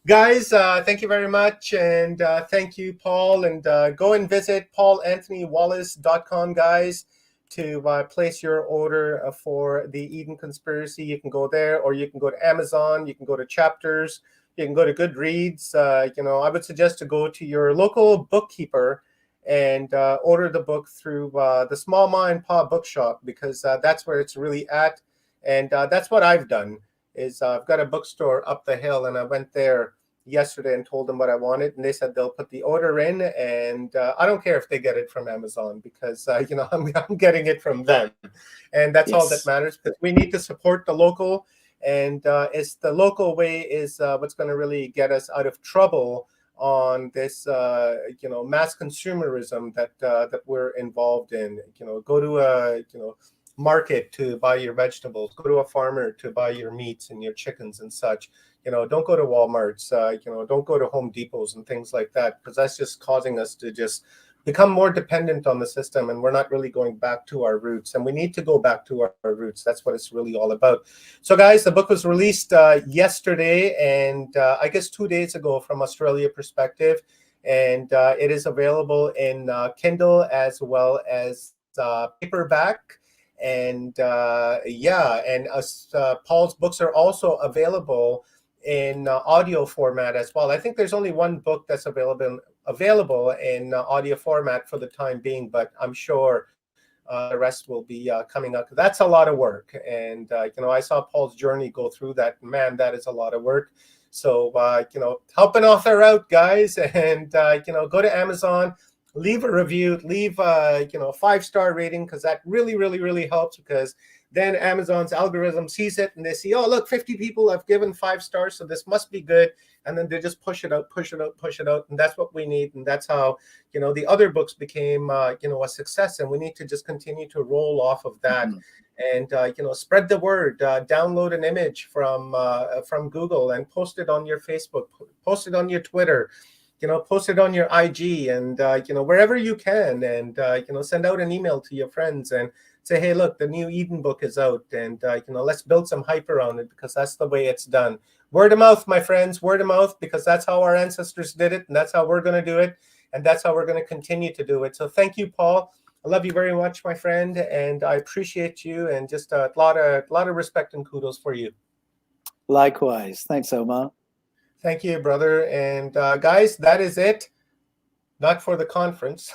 Guys, thank you very much, and thank you, Paul. And go and visit paulanthonywallis.com, guys, to place your order for the Eden Conspiracy. You can go there, or you can go to Amazon. You can go to Chapters. You can go to Goodreads. I would suggest to go to your local bookkeeper and order the book through the small ma and pa bookshop, because that's where it's really at. And that's what I've done. Is I've got a bookstore up the hill, and I went there yesterday and told them what I wanted, and they said they'll put the order in, and I don't care if they get it from Amazon, because I'm getting it from them, and that's all that matters, because we need to support the local, and it's the local way is what's going to really get us out of trouble on this mass consumerism that we're involved in. Go to a market to buy your vegetables, go to a farmer to buy your meats and your chickens and such. Don't go to Walmart's, don't go to Home Depots and things like that, because that's just causing us to just become more dependent on the system, and we're not really going back to our roots, and we need to go back to our roots. That's what it's really all about. So guys, the book was released yesterday, and I guess 2 days ago from Australia perspective, and it is available in Kindle as well as paperback. And Paul's books are also available in audio format as well. I think there's only one book that's available in audio format for the time being, but I'm sure the rest will be coming up. That's a lot of work, and I saw Paul's journey go through that. Man, that is a lot of work. So help an author out, guys, and go to Amazon. Leave a review, leave a 5-star rating, because that really, really, really helps, because then Amazon's algorithm sees it and they see, oh, look, 50 people have given 5 stars, so this must be good. And then they just push it out. And that's what we need. And that's how, the other books became, a success. And we need to just continue to roll off of that. And, spread the word, download an image from Google and post it on your Facebook, post it on your Twitter. Post it on your IG, and wherever you can, and send out an email to your friends and say, hey, look, the new Eden book is out, and let's build some hype around it, because that's the way it's done. Word of mouth, my friends, word of mouth, because that's how our ancestors did it, and that's how we're going to do it, and that's how we're going to continue to do it. So thank you, Paul. I love you very much, my friend, and I appreciate you, and just a lot of respect and kudos for you. Likewise. Thanks, Omar. Thank you, brother. And guys, that is it. Not for the conference.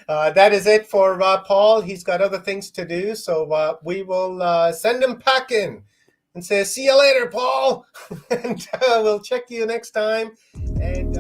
That is it for Paul. He's got other things to do. So we will send him packing and say, see you later, Paul. And we'll check you next time. And